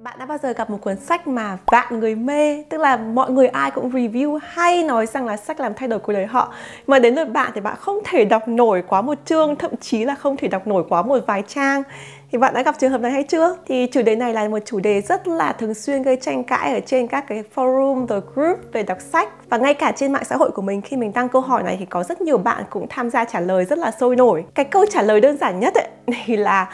Bạn đã bao giờ gặp một cuốn sách mà vạn người mê, tức là mọi người ai cũng review hay, nói rằng là sách làm thay đổi cuộc đời họ, mà đến lượt bạn thì bạn không thể đọc nổi quá một chương, thậm chí là không thể đọc nổi quá một vài trang. Thì bạn đã gặp trường hợp này hay chưa? Thì chủ đề này là một chủ đề rất là thường xuyên gây tranh cãi ở trên các cái forum rồi group về đọc sách. Và ngay cả trên mạng xã hội của mình, khi mình đăng câu hỏi này thì có rất nhiều bạn cũng tham gia trả lời rất là sôi nổi. Cái câu trả lời đơn giản nhất ấy, thì là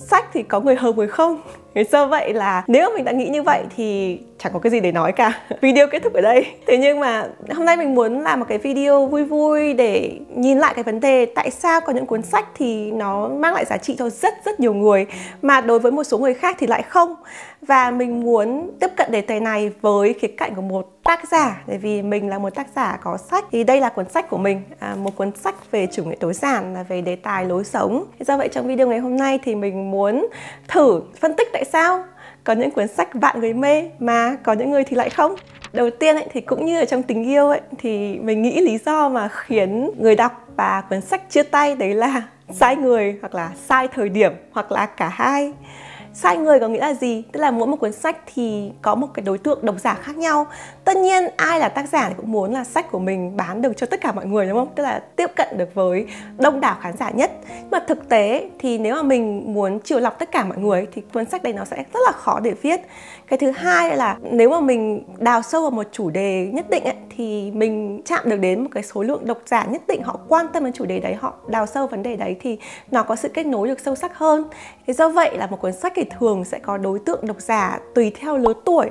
sách thì có người hợp người không. Thế do vậy là nếu mình đã nghĩ như vậy thì chẳng có cái gì để nói cả. Video kết thúc ở đây. Thế nhưng mà hôm nay mình muốn làm một cái video vui vui để nhìn lại cái vấn đề tại sao có những cuốn sách thì nó mang lại giá trị cho rất nhiều người, mà đối với một số người khác thì lại không. Và mình muốn tiếp cận đề tài này với khía cạnh của một tác giả, bởi vì mình là một tác giả có sách. Thì đây là cuốn sách của mình, một cuốn sách về chủ nghĩa tối giản, là về đề tài lối sống. Do vậy trong video ngày hôm nay thì mình muốn thử phân tích tại sao có những cuốn sách vạn người mê mà có những người thì lại không. Đầu tiên ấy, thì cũng như ở trong tình yêu ấy, thì mình nghĩ lý do mà khiến người đọc và cuốn sách chia tay đấy là sai người, hoặc là sai thời điểm, hoặc là cả hai. Sai người có nghĩa là gì? Tức là mỗi một cuốn sách thì có một cái đối tượng độc giả khác nhau. Tất nhiên ai là tác giả thì cũng muốn là sách của mình bán được cho tất cả mọi người, đúng không? Tức là tiếp cận được với đông đảo khán giả nhất. Nhưng mà thực tế thì nếu mà mình muốn chiều lọc tất cả mọi người thì cuốn sách này nó sẽ rất là khó để viết. Cái thứ hai là nếu mà mình đào sâu vào một chủ đề nhất định ấy, thì mình chạm được đến một cái số lượng độc giả nhất định, họ quan tâm đến chủ đề đấy, họ đào sâu vấn đề đấy thì nó có sự kết nối được sâu sắc hơn. Thế do vậy là một cuốn sách thì thường sẽ có đối tượng độc giả tùy theo lứa tuổi,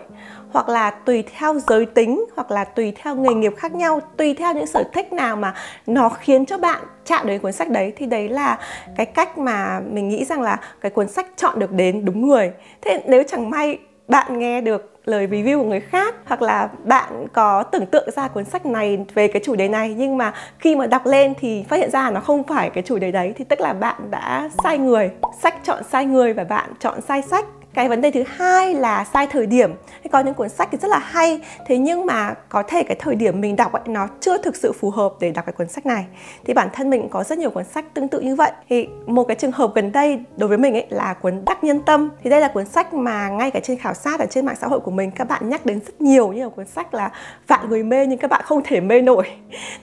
hoặc là tùy theo giới tính, hoặc là tùy theo nghề nghiệp khác nhau, tùy theo những sở thích nào mà nó khiến cho bạn chạm đến cuốn sách đấy. Thì đấy là cái cách mà mình nghĩ rằng là cái cuốn sách chọn được đến đúng người. Thế nếu chẳng may bạn nghe được lời review của người khác, hoặc là bạn có tưởng tượng ra cuốn sách này về cái chủ đề này, nhưng mà khi mà đọc lên thì phát hiện ra nó không phải cái chủ đề đấy, thì tức là bạn đã sai người. Sách chọn sai người và bạn chọn sai sách. Cái vấn đề thứ hai là sai thời điểm. Có những cuốn sách thì rất là hay, thế nhưng mà có thể cái thời điểm mình đọc ấy, nó chưa thực sự phù hợp để đọc cái cuốn sách này. Thì bản thân mình có rất nhiều cuốn sách tương tự như vậy. Thì một cái trường hợp gần đây đối với mình ấy là cuốn Đắc Nhân Tâm. Thì đây là cuốn sách mà ngay cả trên khảo sát ở trên mạng xã hội của mình, các bạn nhắc đến rất nhiều, như là cuốn sách là vạn người mê nhưng các bạn không thể mê nổi.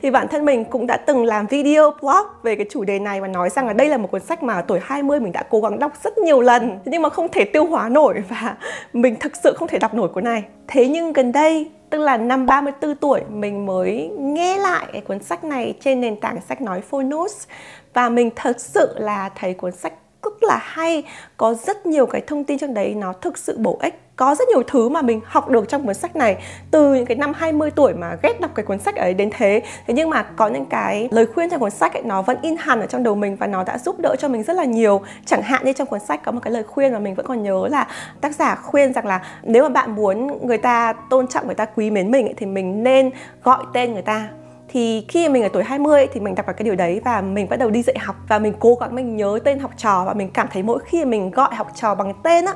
Thì bản thân mình cũng đã từng làm video blog về cái chủ đề này và nói rằng là đây là một cuốn sách mà ở tuổi 20 mình đã cố gắng đọc rất nhiều lần, nhưng mà không thể tiêu hóa nổi, và mình thực sự không thể đọc nổi cuốn này. Thế nhưng gần đây, tức là năm 34 tuổi, mình mới nghe lại cái cuốn sách này trên nền tảng sách nói Phonos, và mình thật sự là thấy cuốn sách rất là hay. Có rất nhiều cái thông tin trong đấy nó thực sự bổ ích. Có rất nhiều thứ mà mình học được trong cuốn sách này từ những cái năm 20 tuổi mà ghét đọc cái cuốn sách ấy đến thế. Thế nhưng mà có những cái lời khuyên trong cuốn sách ấy, nó vẫn in hẳn ở trong đầu mình và nó đã giúp đỡ cho mình rất là nhiều. Chẳng hạn như trong cuốn sách có một cái lời khuyên mà mình vẫn còn nhớ là tác giả khuyên rằng là nếu mà bạn muốn người ta tôn trọng, người ta quý mến mình ấy, thì mình nên gọi tên người ta. Thì khi mình ở tuổi 20 thì mình đọc vào cái điều đấy và mình bắt đầu đi dạy học, và mình cố gắng mình nhớ tên học trò, và mình cảm thấy mỗi khi mình gọi học trò bằng tên á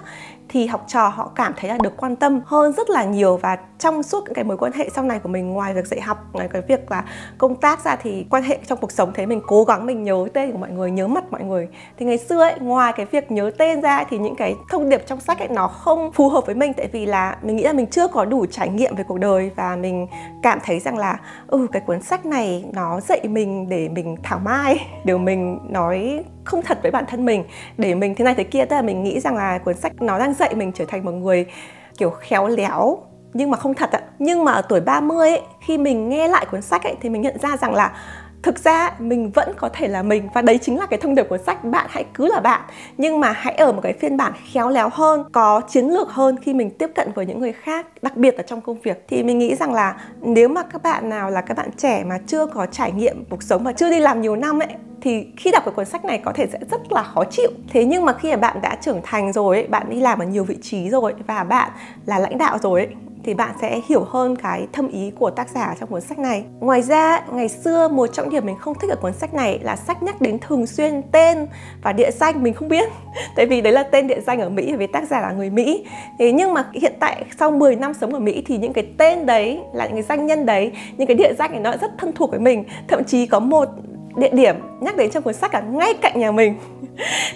thì học trò họ cảm thấy là được quan tâm hơn rất là nhiều. Và trong suốt những cái mối quan hệ sau này của mình, ngoài việc dạy học, ngoài cái việc là công tác ra, thì quan hệ trong cuộc sống thế mình cố gắng mình nhớ tên của mọi người, nhớ mặt mọi người. Thì ngày xưa ấy, ngoài cái việc nhớ tên ra thì những cái thông điệp trong sách ấy nó không phù hợp với mình, tại vì là mình nghĩ là mình chưa có đủ trải nghiệm về cuộc đời, và mình cảm thấy rằng là cái cuốn sách này nó dạy mình để mình thảo mai, để mình nói không thật với bản thân mình, để mình thế này thế kia. Tức là mình nghĩ rằng là cuốn sách nó đang dạy mình trở thành một người kiểu khéo léo nhưng mà không thật ạ. Nhưng mà ở tuổi 30 ấy, khi mình nghe lại cuốn sách ấy, thì mình nhận ra rằng là thực ra mình vẫn có thể là mình, và đấy chính là cái thông điệp của sách. Bạn hãy cứ là bạn, nhưng mà hãy ở một cái phiên bản khéo léo hơn, có chiến lược hơn khi mình tiếp cận với những người khác, đặc biệt là trong công việc. Thì mình nghĩ rằng là nếu mà các bạn nào là các bạn trẻ mà chưa có trải nghiệm cuộc sống và chưa đi làm nhiều năm ấy, thì khi đọc cái cuốn sách này có thể sẽ rất là khó chịu. Thế nhưng mà khi mà bạn đã trưởng thành rồi ấy, bạn đi làm ở nhiều vị trí rồi và bạn là lãnh đạo rồi ấy, thì bạn sẽ hiểu hơn cái thâm ý của tác giả trong cuốn sách này. Ngoài ra, ngày xưa một trong điểm mình không thích ở cuốn sách này là sách nhắc đến thường xuyên tên và địa danh mình không biết. Tại vì đấy là tên địa danh ở Mỹ, vì tác giả là người Mỹ. Thế nhưng mà hiện tại sau 10 năm sống ở Mỹ thì những cái tên đấy, là những cái danh nhân đấy, những cái địa danh này nó rất thân thuộc với mình. Thậm chí có một địa điểm nhắc đến trong cuốn sách là ngay cạnh nhà mình.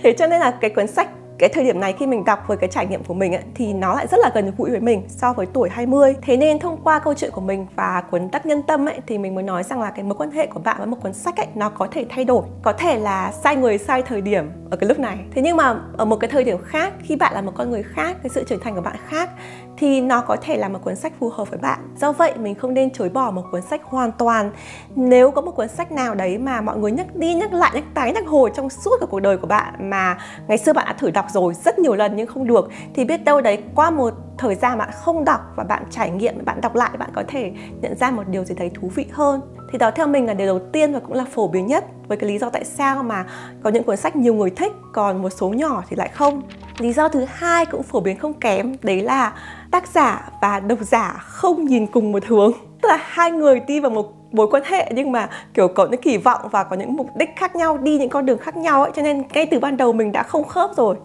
Thế cho nên là cái cuốn sách cái thời điểm này khi mình đọc với cái trải nghiệm của mình ấy, thì nó lại rất là gần gũi với mình so với tuổi 20. Thế nên thông qua câu chuyện của mình và cuốn Tác Nhân Tâm ấy, thì mình muốn nói rằng là cái mối quan hệ của bạn với một cuốn sách ấy, nó có thể thay đổi. Có thể là sai người sai thời điểm ở cái lúc này. Thế nhưng mà ở một cái thời điểm khác, khi bạn là một con người khác, cái sự trưởng thành của bạn khác, thì nó có thể là một cuốn sách phù hợp với bạn. Do vậy mình không nên chối bỏ một cuốn sách hoàn toàn. Nếu có một cuốn sách nào đấy mà mọi người nhắc đi nhắc lại, nhắc tái nhắc hồi trong suốt cả cuộc đời của bạn, mà ngày xưa bạn đã thử đọc rồi rất nhiều lần nhưng không được, thì biết đâu đấy qua một thời gian bạn không đọc và bạn trải nghiệm, bạn đọc lại, bạn có thể nhận ra một điều gì đấy thú vị hơn. Thì đó theo mình là điều đầu tiên và cũng là phổ biến nhất, với cái lý do tại sao mà có những cuốn sách nhiều người thích, còn một số nhỏ thì lại không. Lý do thứ hai cũng phổ biến không kém, đấy là tác giả và độc giả không nhìn cùng một hướng. Tức là hai người đi vào một mối quan hệ nhưng mà kiểu có những kỳ vọng và có những mục đích khác nhau, đi những con đường khác nhau ấy, cho nên ngay từ ban đầu mình đã không khớp rồi.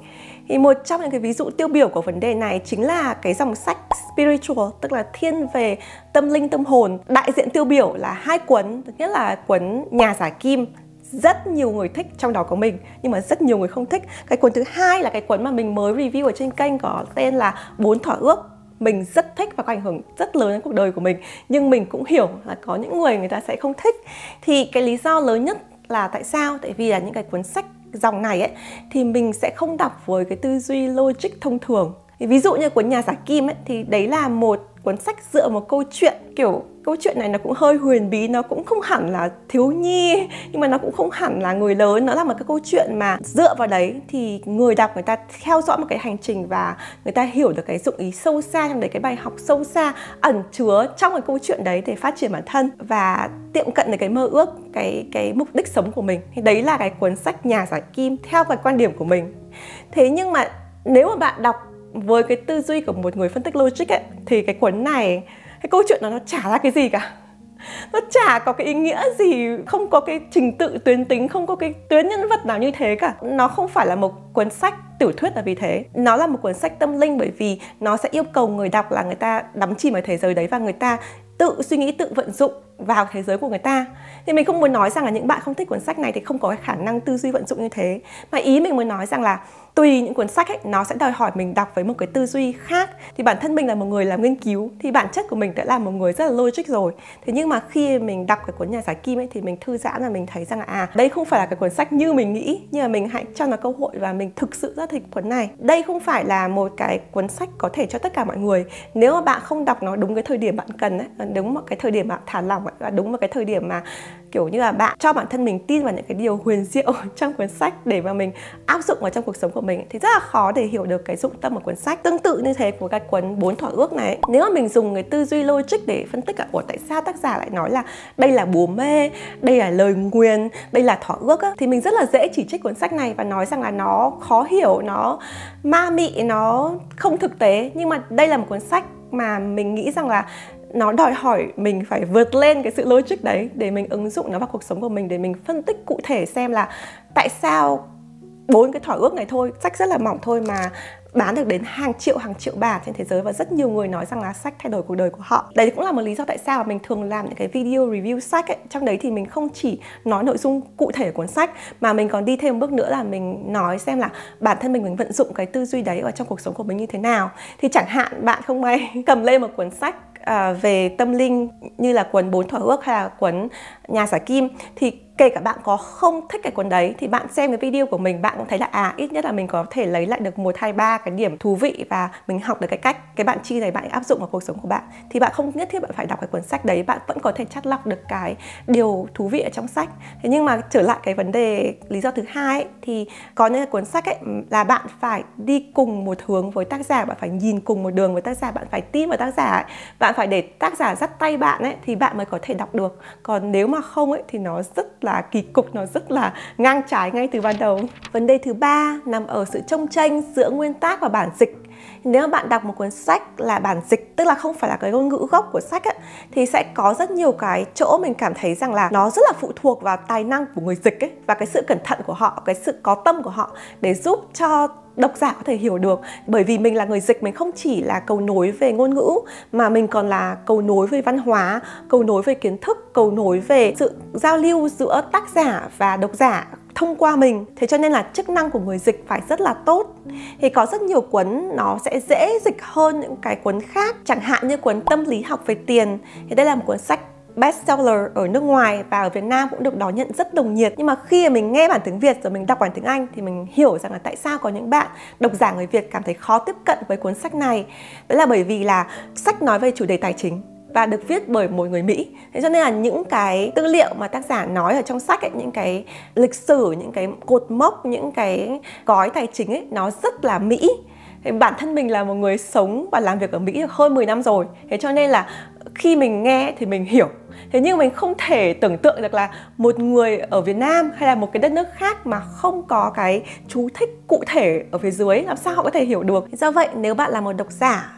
Thì một trong những cái ví dụ tiêu biểu của vấn đề này chính là cái dòng sách spiritual, tức là thiên về tâm linh tâm hồn. Đại diện tiêu biểu là hai cuốn, thứ nhất là cuốn Nhà Giả Kim, rất nhiều người thích, trong đó có mình, nhưng mà rất nhiều người không thích. Cái cuốn thứ hai là cái cuốn mà mình mới review ở trên kênh, có tên là 4 Thỏa Ước. Mình rất thích và có ảnh hưởng rất lớn đến cuộc đời của mình, nhưng mình cũng hiểu là có những người ta sẽ không thích. Thì cái lý do lớn nhất là tại sao? Tại vì là những cái cuốn sách dòng này ấy thì mình sẽ không đọc với cái tư duy logic thông thường. Thì ví dụ như cuốn Nhà Giả Kim ấy, thì đấy là một cuốn sách dựa một câu chuyện, kiểu câu chuyện này nó cũng hơi huyền bí, nó cũng không hẳn là thiếu nhi nhưng mà nó cũng không hẳn là người lớn. Nó là một cái câu chuyện mà dựa vào đấy thì người đọc người ta theo dõi một cái hành trình và người ta hiểu được cái dụng ý sâu xa trong đấy, cái bài học sâu xa ẩn chứa trong cái câu chuyện đấy để phát triển bản thân và tiệm cận đến cái mơ ước, cái mục đích sống của mình. Thì đấy là cái cuốn sách Nhà Giả Kim theo cái quan điểm của mình. Thế nhưng mà nếu mà bạn đọc với cái tư duy của một người phân tích logic ấy, thì cái cuốn này, cái câu chuyện nó chả ra cái gì cả. Nó chả có cái ý nghĩa gì, không có cái trình tự tuyến tính, không có cái tuyến nhân vật nào như thế cả. Nó không phải là một cuốn sách tiểu thuyết là vì thế. Nó là một cuốn sách tâm linh bởi vì nó sẽ yêu cầu người đọc là người ta đắm chìm vào thế giới đấy và người ta tự suy nghĩ, tự vận dụng vào thế giới của người ta. Thì mình không muốn nói rằng là những bạn không thích cuốn sách này thì không có cái khả năng tư duy vận dụng như thế. Mà ý mình muốn nói rằng là tùy những cuốn sách ấy, nó sẽ đòi hỏi mình đọc với một cái tư duy khác. Thì bản thân mình là một người làm nghiên cứu, thì bản chất của mình đã là một người rất là logic rồi. Thế nhưng mà khi mình đọc cái cuốn Nhà Giả Kim ấy, thì mình thư giãn và mình thấy rằng là đây không phải là cái cuốn sách như mình nghĩ, nhưng mà mình hãy cho nó cơ hội và mình thực sự rất thích cuốn này. Đây không phải là một cái cuốn sách có thể cho tất cả mọi người. Nếu mà bạn không đọc nó đúng cái thời điểm bạn cần ấy, đúng một cái thời điểm bạn thả lỏng ấy, và đúng một cái thời điểm mà kiểu như là bạn cho bản thân mình tin vào những cái điều huyền diệu trong cuốn sách để mà mình áp dụng vào trong cuộc sống của mình, thì rất là khó để hiểu được cái dụng tâm của cuốn sách. Tương tự như thế của cái cuốn 4 Thỏa Ước này, nếu mà mình dùng cái tư duy logic để phân tích tại sao tác giả lại nói là đây là bùa mê, đây là lời nguyền, đây là thỏa ước á, thì mình rất là dễ chỉ trích cuốn sách này và nói rằng là nó khó hiểu, nó ma mị, nó không thực tế. Nhưng mà đây là một cuốn sách mà mình nghĩ rằng là nó đòi hỏi mình phải vượt lên cái sự logic đấy để mình ứng dụng nó vào cuộc sống của mình, để mình phân tích cụ thể xem là tại sao 4 cái thỏa ước này thôi, sách rất là mỏng thôi mà bán được đến hàng triệu bản trên thế giới và rất nhiều người nói rằng là sách thay đổi cuộc đời của họ. Đấy cũng là một lý do tại sao mà mình thường làm những cái video review sách ấy. Trong đấy thì mình không chỉ nói nội dung cụ thể của cuốn sách mà mình còn đi thêm một bước nữa là mình nói xem là bản thân mình vận dụng cái tư duy đấy vào trong cuộc sống của mình như thế nào. Thì chẳng hạn bạn không may cầm lên một cuốn sách về tâm linh như là cuốn 4 Thỏa Ước hay là cuốn Nhà Giả Kim, thì kể cả bạn có không thích cái cuốn đấy thì bạn xem cái video của mình, bạn cũng thấy là ít nhất là mình có thể lấy lại được 1, 2, 3 cái điểm thú vị và mình học được cái cách cái bạn chi này bạn áp dụng vào cuộc sống của bạn. Thì bạn không nhất thiết bạn phải đọc cái cuốn sách đấy, bạn vẫn có thể chắt lọc được cái điều thú vị ở trong sách. Thế nhưng mà trở lại cái vấn đề lý do thứ hai ấy, thì có những cuốn sách ấy là bạn phải đi cùng một hướng với tác giả, bạn phải nhìn cùng một đường với tác giả, bạn phải tin vào tác giả ấy. Bạn phải để tác giả dắt tay bạn ấy thì bạn mới có thể đọc được. Còn nếu mà không ấy thì nó rất là kỳ cục, nó rất là ngang trái ngay từ ban đầu. Vấn đề thứ ba nằm ở sự chông chênh giữa nguyên tác và bản dịch. Nếu mà bạn đọc một cuốn sách là bản dịch, tức là không phải là cái ngôn ngữ gốc của sách ấy, thì sẽ có rất nhiều cái chỗ mình cảm thấy rằng là nó rất là phụ thuộc vào tài năng của người dịch ấy, và cái sự cẩn thận của họ, cái sự có tâm của họ để giúp cho độc giả có thể hiểu được. Bởi vì mình là người dịch, mình không chỉ là cầu nối về ngôn ngữ mà mình còn là cầu nối về văn hóa, cầu nối về kiến thức, cầu nối về sự giao lưu giữa tác giả và độc giả thông qua mình. Thế cho nên là chức năng của người dịch phải rất là tốt. Thì có rất nhiều cuốn nó sẽ dễ dịch hơn những cái cuốn khác. Chẳng hạn như cuốn Tâm lý học về tiền. Thì đây là một cuốn sách bestseller ở nước ngoài và ở Việt Nam cũng được đón nhận rất nồng nhiệt. Nhưng mà khi mình nghe bản tiếng Việt rồi mình đọc bản tiếng Anh thì mình hiểu rằng là tại sao có những bạn độc giả người Việt cảm thấy khó tiếp cận với cuốn sách này. Đó là bởi vì là sách nói về chủ đề tài chính và được viết bởi một người Mỹ. Thế cho nên là những cái tư liệu mà tác giả nói ở trong sách ấy, những cái lịch sử, những cái cột mốc, những cái gói tài chính ấy, nó rất là Mỹ. Bản thân mình là một người sống và làm việc ở Mỹ được hơn 10 năm rồi. Thế cho nên là khi mình nghe thì mình hiểu. Thế nhưng mình không thể tưởng tượng được là một người ở Việt Nam hay là một cái đất nước khác mà không có cái chú thích cụ thể ở phía dưới, làm sao họ có thể hiểu được. Do vậy nếu bạn là một độc giả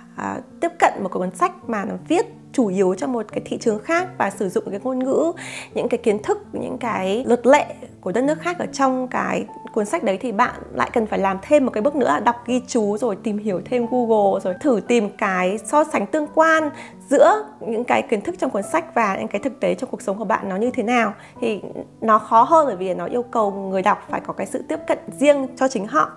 tiếp cận một cuốn sách mà nó viết chủ yếu cho một cái thị trường khác và sử dụng cái ngôn ngữ, những cái kiến thức, những cái luật lệ của đất nước khác ở trong cái cuốn sách đấy, thì bạn lại cần phải làm thêm một cái bước nữa là đọc ghi chú, rồi tìm hiểu thêm Google, rồi thử tìm cái so sánh tương quan giữa những cái kiến thức trong cuốn sách và những cái thực tế trong cuộc sống của bạn nó như thế nào. Thì nó khó hơn bởi vì nó yêu cầu người đọc phải có cái sự tiếp cận riêng cho chính họ.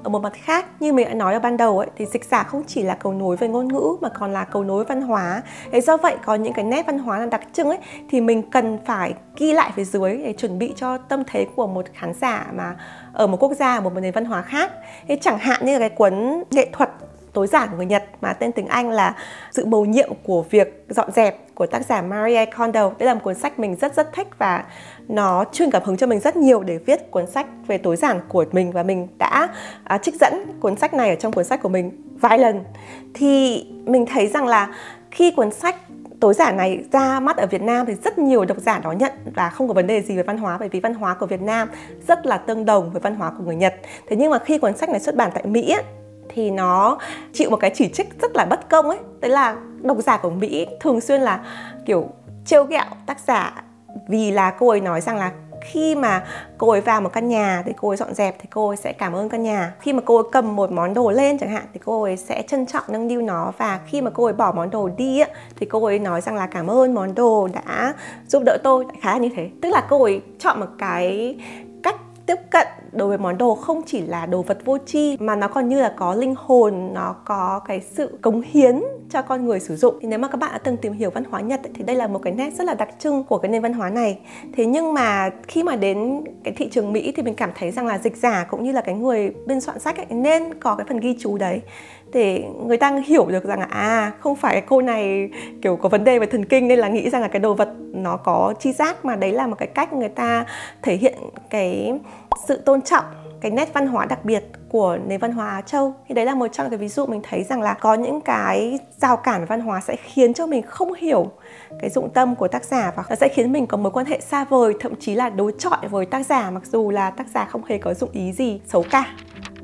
Ở một mặt khác, như mình đã nói ở ban đầu ấy, thì dịch giả không chỉ là cầu nối về ngôn ngữ mà còn là cầu nối văn hóa. Thế do vậy có những cái nét văn hóa là đặc trưng ấy, thì mình cần phải ghi lại phía dưới để chuẩn bị cho tâm thế của một khán giả mà ở một quốc gia, ở một nền văn hóa khác. Thế chẳng hạn như là cái cuốn nghệ thuật tối giản của người Nhật mà tên tiếng Anh là Sự mầu nhiệm của việc dọn dẹp của tác giả Marie Kondo. Đây là một cuốn sách mình rất thích và nó truyền cảm hứng cho mình rất nhiều để viết cuốn sách về tối giản của mình, và mình đã trích dẫn cuốn sách này ở trong cuốn sách của mình vài lần. Thì mình thấy rằng là khi cuốn sách tối giản này ra mắt ở Việt Nam thì rất nhiều độc giả đón nhận và không có vấn đề gì về văn hóa, bởi vì văn hóa của Việt Nam rất là tương đồng với văn hóa của người Nhật. Thế nhưng mà khi cuốn sách này xuất bản tại Mỹ ấy, thì nó chịu một cái chỉ trích rất là bất công ấy. Đấy là độc giả của Mỹ thường xuyên là kiểu trêu ghẹo tác giả, vì là cô ấy nói rằng là khi mà cô ấy vào một căn nhà thì cô ấy dọn dẹp thì cô ấy sẽ cảm ơn căn nhà. Khi mà cô ấy cầm một món đồ lên chẳng hạn thì cô ấy sẽ trân trọng nâng niu nó. Và khi mà cô ấy bỏ món đồ đi á, thì cô ấy nói rằng là cảm ơn món đồ đã giúp đỡ tôi. Khá là như thế. Tức là cô ấy chọn một cái cách tiếp cận đối với món đồ không chỉ là đồ vật vô tri mà nó còn như là có linh hồn, nó có cái sự cống hiến cho con người sử dụng. Thì nếu mà các bạn đã từng tìm hiểu văn hóa Nhật ấy, thì đây là một cái nét rất là đặc trưng của cái nền văn hóa này. Thế nhưng mà khi mà đến cái thị trường Mỹ thì mình cảm thấy rằng là dịch giả cũng như là cái người biên soạn sách ấy, nên có cái phần ghi chú đấy để người ta hiểu được rằng là không phải cái cô này kiểu có vấn đề về thần kinh nên là nghĩ rằng là cái đồ vật nó có tri giác, mà đấy là một cái cách người ta thể hiện cái sự tôn trọng, cái nét văn hóa đặc biệt của nền văn hóa Á Châu. Thì đấy là một trong cái ví dụ mình thấy rằng là có những cái rào cản văn hóa sẽ khiến cho mình không hiểu cái dụng tâm của tác giả, và nó sẽ khiến mình có mối quan hệ xa vời, thậm chí là đối chọi với tác giả mặc dù là tác giả không hề có dụng ý gì xấu cả.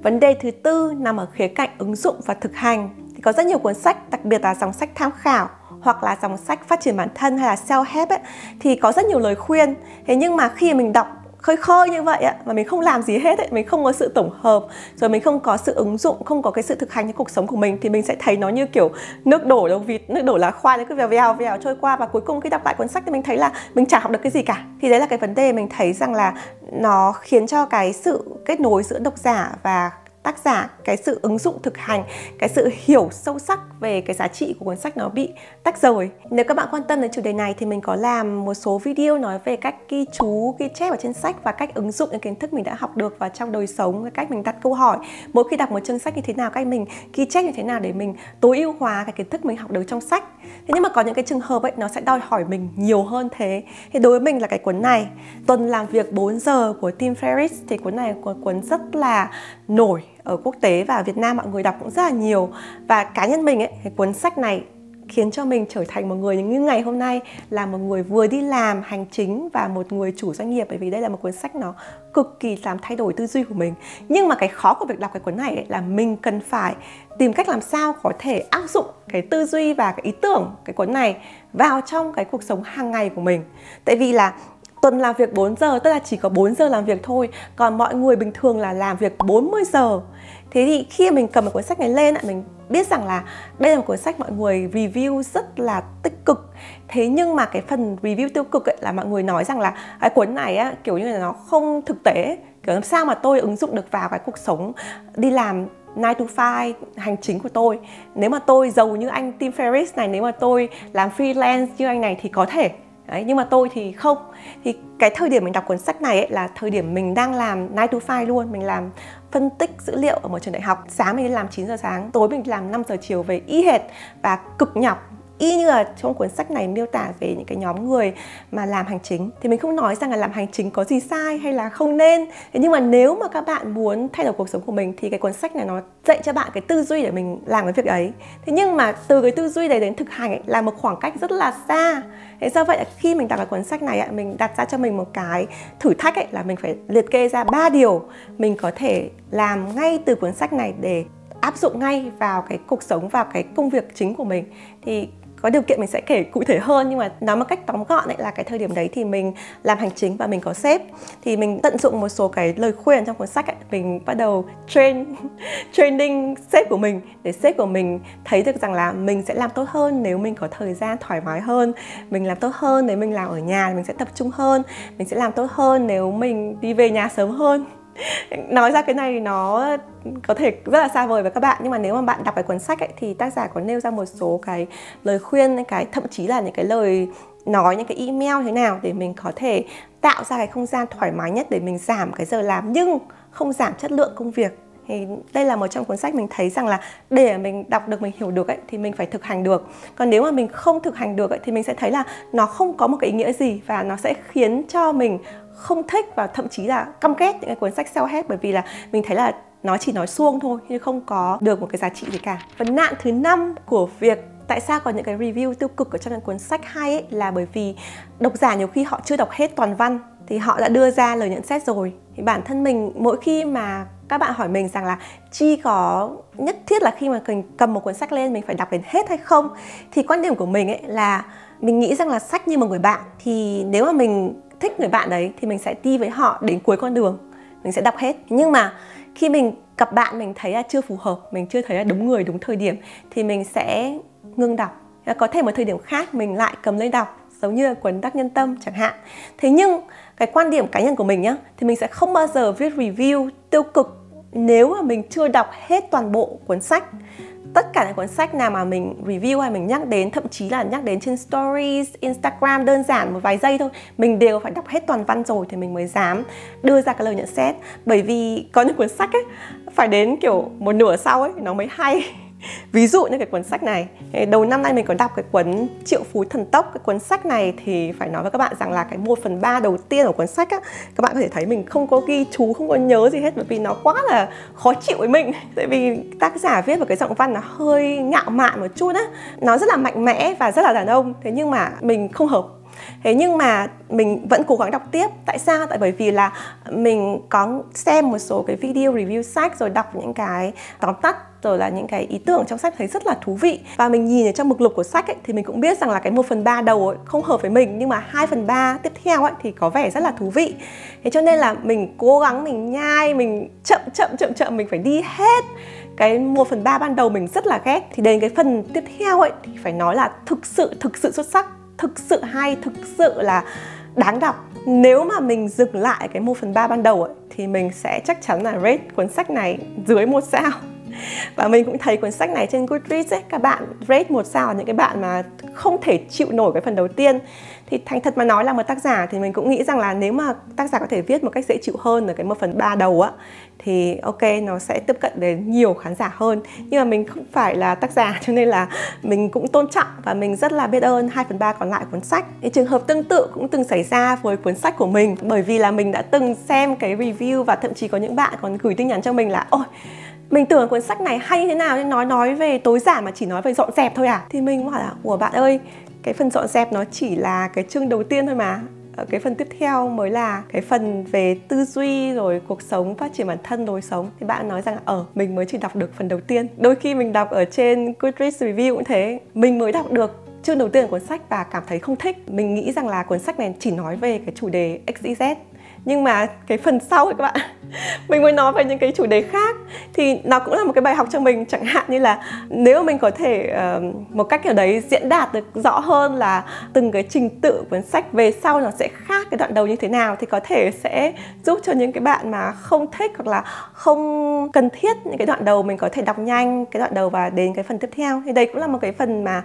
Vấn đề thứ tư nằm ở khía cạnh ứng dụng và thực hành. Thì có rất nhiều cuốn sách, đặc biệt là dòng sách tham khảo hoặc là dòng sách phát triển bản thân hay là self-help ấy, thì có rất nhiều lời khuyên. Thế nhưng mà khi mình đọc khơi khơi như vậy mà mình không làm gì hết ấy, mình không có sự tổng hợp, rồi mình không có sự ứng dụng, không có cái sự thực hành trong cuộc sống của mình, thì mình sẽ thấy nó như kiểu nước đổ đầu vịt, nước đổ lá khoai, nó cứ vèo vèo trôi qua, và cuối cùng khi đọc lại cuốn sách thì mình thấy là mình chả học được cái gì cả. Thì đấy là cái vấn đề mình thấy rằng là nó khiến cho cái sự kết nối giữa độc giả và tác giả, cái sự ứng dụng thực hành, cái sự hiểu sâu sắc về cái giá trị của cuốn sách nó bị tách rời. Nếu các bạn quan tâm đến chủ đề này thì mình có làm một số video nói về cách ghi chú, ghi chép ở trên sách và cách ứng dụng những kiến thức mình đã học được vào trong đời sống, cái cách mình đặt câu hỏi mỗi khi đọc một chương sách như thế nào, cách mình ghi chép như thế nào để mình tối ưu hóa cái kiến thức mình học được trong sách. Thế nhưng mà có những cái trường hợp ấy nó sẽ đòi hỏi mình nhiều hơn thế. Thì đối với mình là cái cuốn này, Tuần làm việc 4 giờ của Tim Ferriss, thì cuốn này là cuốn rất là nổi ở quốc tế và Việt Nam mọi người đọc cũng rất là nhiều. Và cá nhân mình ấy, cái cuốn sách này khiến cho mình trở thành một người như ngày hôm nay, là một người vừa đi làm hành chính và một người chủ doanh nghiệp, bởi vì đây là một cuốn sách nó cực kỳ làm thay đổi tư duy của mình. Nhưng mà cái khó của việc đọc cái cuốn này ấy, là mình cần phải tìm cách làm sao có thể áp dụng cái tư duy và cái ý tưởng cái cuốn này vào trong cái cuộc sống hàng ngày của mình. Tại vì là tuần làm việc 4 giờ, tức là chỉ có 4 giờ làm việc thôi. Còn mọi người bình thường là làm việc 40 giờ. Thế thì khi mình cầm một cuốn sách này lên, mình biết rằng là đây là một cuốn sách mọi người review rất là tích cực. Thế nhưng mà cái phần review tiêu cực là mọi người nói rằng là cái cuốn này kiểu như là nó không thực tế. Kiểu làm sao mà tôi ứng dụng được vào cái cuộc sống đi làm 9 to 5 hành chính của tôi. Nếu mà tôi giàu như anh Tim Ferriss này, nếu mà tôi làm freelance như anh này thì có thể. Đấy, nhưng mà tôi thì không. Thì cái thời điểm mình đọc cuốn sách này là thời điểm mình đang làm 9 to 5 luôn. Mình làm phân tích dữ liệu ở một trường đại học. Sáng mình đi làm 9 giờ sáng, tối mình làm 5 giờ chiều về y hệt và cực nhọc. Y như là trong cuốn sách này miêu tả về những cái nhóm người mà làm hành chính. Thì mình không nói rằng là làm hành chính có gì sai hay là không nên. Thế nhưng mà nếu mà các bạn muốn thay đổi cuộc sống của mình thì cái cuốn sách này nó dạy cho bạn cái tư duy để mình làm cái việc ấy. Thế nhưng mà từ cái tư duy đấy đến thực hành là một khoảng cách rất là xa. Thế do vậy khi mình đọc cái cuốn sách này mình đặt ra cho mình một cái thử thách là mình phải liệt kê ra 3 điều mình có thể làm ngay từ cuốn sách này để áp dụng ngay vào cái cuộc sống, vào cái công việc chính của mình. Thì có điều kiện mình sẽ kể cụ thể hơn, nhưng mà nói một cách tóm gọn là cái thời điểm đấy thì mình làm hành chính và mình có sếp. Thì mình tận dụng một số cái lời khuyên trong cuốn sách mình bắt đầu training sếp của mình để sếp của mình thấy được rằng là mình sẽ làm tốt hơn nếu mình có thời gian thoải mái hơn, mình làm tốt hơn nếu mình làm ở nhà mình sẽ tập trung hơn, mình sẽ làm tốt hơn nếu mình đi về nhà sớm hơn. Nói ra cái này nó có thể rất là xa vời với các bạn, nhưng mà nếu mà bạn đọc cái cuốn sách thì tác giả có nêu ra một số cái lời khuyên, thậm chí là những cái lời nói, những cái email thế nào để mình có thể tạo ra cái không gian thoải mái nhất để mình giảm cái giờ làm nhưng không giảm chất lượng công việc. Thì đây là một trong cuốn sách mình thấy rằng là để mình đọc được, mình hiểu được thì mình phải thực hành được. Còn nếu mà mình không thực hành được thì mình sẽ thấy là nó không có một cái ý nghĩa gì và nó sẽ khiến cho mình không thích và thậm chí là căm ghét những cái cuốn sách self-help, bởi vì là mình thấy là nó chỉ nói suông thôi nhưng không có được một cái giá trị gì cả. Vấn nạn thứ 5 của việc tại sao có những cái review tiêu cực ở trong những cuốn sách hay là bởi vì độc giả nhiều khi họ chưa đọc hết toàn văn thì họ đã đưa ra lời nhận xét rồi. Thì bản thân mình mỗi khi mà các bạn hỏi mình rằng là Chi có nhất thiết là khi mà cầm một cuốn sách lên mình phải đọc đến hết hay không, thì quan điểm của mình là mình nghĩ rằng là sách như một người bạn. Thì nếu mà mình thích người bạn đấy thì mình sẽ đi với họ đến cuối con đường, mình sẽ đọc hết. Nhưng mà khi mình gặp bạn mình thấy là chưa phù hợp, mình chưa thấy là đúng người, đúng thời điểm thì mình sẽ ngưng đọc. Có thể một thời điểm khác mình lại cầm lên đọc, giống như là cuốn Đắc Nhân Tâm chẳng hạn. Thế nhưng cái quan điểm cá nhân của mình thì mình sẽ không bao giờ viết review tiêu cực nếu mà mình chưa đọc hết toàn bộ cuốn sách. Tất cả những cuốn sách nào mà mình review hay mình nhắc đến, thậm chí là nhắc đến trên stories, Instagram đơn giản một vài giây thôi, mình đều phải đọc hết toàn văn rồi thì mình mới dám đưa ra cái lời nhận xét. Bởi vì có những cuốn sách phải đến kiểu một nửa sau nó mới hay. Ví dụ như cái cuốn sách này, đầu năm nay mình có đọc cái cuốn Triệu Phú Thần Tốc. Cái cuốn sách này thì phải nói với các bạn rằng là cái 1/3 đầu tiên của cuốn sách các bạn có thể thấy mình không có ghi chú, không có nhớ gì hết, bởi vì nó quá là khó chịu với mình. Tại vì tác giả viết một cái giọng văn nó hơi ngạo mạn một chút nó rất là mạnh mẽ và rất là đàn ông. Thế nhưng mà mình không hợp. Thế nhưng mà mình vẫn cố gắng đọc tiếp. Tại sao? Tại bởi vì là mình có xem một số cái video review sách, rồi đọc những cái tóm tắt, rồi là những cái ý tưởng trong sách thấy rất là thú vị. Và mình nhìn ở trong mục lục của sách thì mình cũng biết rằng là cái 1/3 đầu không hợp với mình, nhưng mà 2/3 tiếp theo thì có vẻ rất là thú vị. Thế cho nên là mình cố gắng, mình nhai, mình chậm mình phải đi hết cái 1/3 ban đầu mình rất là ghét. Thì đến cái phần tiếp theo thì phải nói là thực sự xuất sắc, thực sự hay, thực sự là đáng đọc. Nếu mà mình dừng lại cái 1/3 ban đầu thì mình sẽ chắc chắn là rate cuốn sách này dưới 1 sao. Và mình cũng thấy cuốn sách này trên Goodreads các bạn rate 1 sao là những cái bạn mà không thể chịu nổi cái phần đầu tiên. Thì thành thật mà nói là một tác giả thì mình cũng nghĩ rằng là nếu mà tác giả có thể viết một cách dễ chịu hơn ở cái 1/3 đầu thì ok, nó sẽ tiếp cận đến nhiều khán giả hơn. Nhưng mà mình không phải là tác giả cho nên là mình cũng tôn trọng và mình rất là biết ơn 2/3 còn lại cuốn sách. Thì trường hợp tương tự cũng từng xảy ra với cuốn sách của mình, bởi vì là mình đã từng xem cái review và thậm chí có những bạn còn gửi tin nhắn cho mình là ôi, mình tưởng cuốn sách này hay như thế nào nên nói về tối giản mà chỉ nói về dọn dẹp thôi à. Thì mình bảo là ủa bạn ơi, cái phần dọn dẹp nó chỉ là cái chương đầu tiên thôi mà. Cái phần tiếp theo mới là cái phần về tư duy, rồi cuộc sống, phát triển bản thân, lối sống. Thì bạn nói rằng mình mới chỉ đọc được phần đầu tiên. Đôi khi mình đọc ở trên Goodreads review cũng thế, mình mới đọc được chương đầu tiên của cuốn sách và cảm thấy không thích. Mình nghĩ rằng là cuốn sách này chỉ nói về cái chủ đề XYZ, nhưng mà cái phần sau các bạn mình mới nói về những cái chủ đề khác, thì nó cũng là một cái bài học cho mình. Chẳng hạn như là nếu mình có thể một cách kiểu đấy diễn đạt được rõ hơn là từng cái trình tự cuốn sách về sau nó sẽ khác cái đoạn đầu như thế nào, thì có thể sẽ giúp cho những cái bạn mà không thích hoặc là không cần thiết những cái đoạn đầu, mình có thể đọc nhanh cái đoạn đầu và đến cái phần tiếp theo. Thì đây cũng là một cái phần mà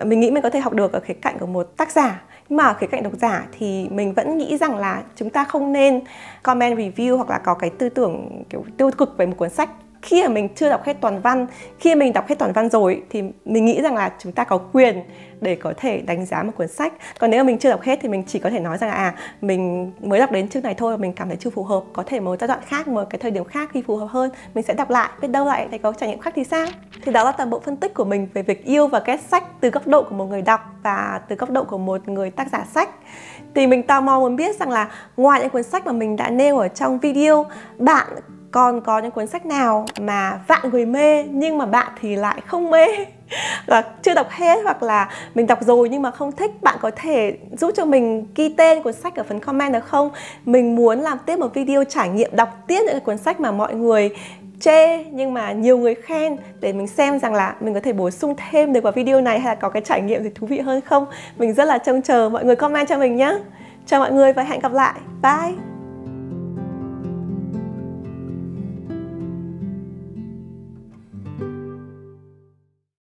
mình nghĩ mình có thể học được ở khía cạnh của một tác giả. Nhưng mà ở khía cạnh độc giả thì mình vẫn nghĩ rằng là chúng ta không nên comment review hoặc là có cái tư tưởng kiểu tiêu cực về một cuốn sách khi mà mình chưa đọc hết toàn văn. Khi mình đọc hết toàn văn rồi thì mình nghĩ rằng là chúng ta có quyền để có thể đánh giá một cuốn sách. Còn nếu mà mình chưa đọc hết thì mình chỉ có thể nói rằng là mình mới đọc đến chương này thôi, mình cảm thấy chưa phù hợp, có thể một giai đoạn khác, một cái thời điểm khác khi phù hợp hơn mình sẽ đọc lại, biết đâu lại thấy có trải nghiệm khác thì sao. Thì đó là toàn bộ phân tích của mình về việc yêu và ghét sách từ góc độ của một người đọc và từ góc độ của một người tác giả sách. Thì mình tò mò muốn biết rằng là ngoài những cuốn sách mà mình đã nêu ở trong video, bạn còn có những cuốn sách nào mà vạn người mê nhưng mà bạn thì lại không mê, là chưa đọc hết, hoặc là mình đọc rồi nhưng mà không thích? Bạn có thể giúp cho mình ghi tên cuốn sách ở phần comment được không? Mình muốn làm tiếp một video trải nghiệm đọc tiếp những cái cuốn sách mà mọi người chê nhưng mà nhiều người khen, để mình xem rằng là mình có thể bổ sung thêm được vào video này hay là có cái trải nghiệm gì thú vị hơn không. Mình rất là trông chờ mọi người comment cho mình nhé. Chào mọi người và hẹn gặp lại. Bye!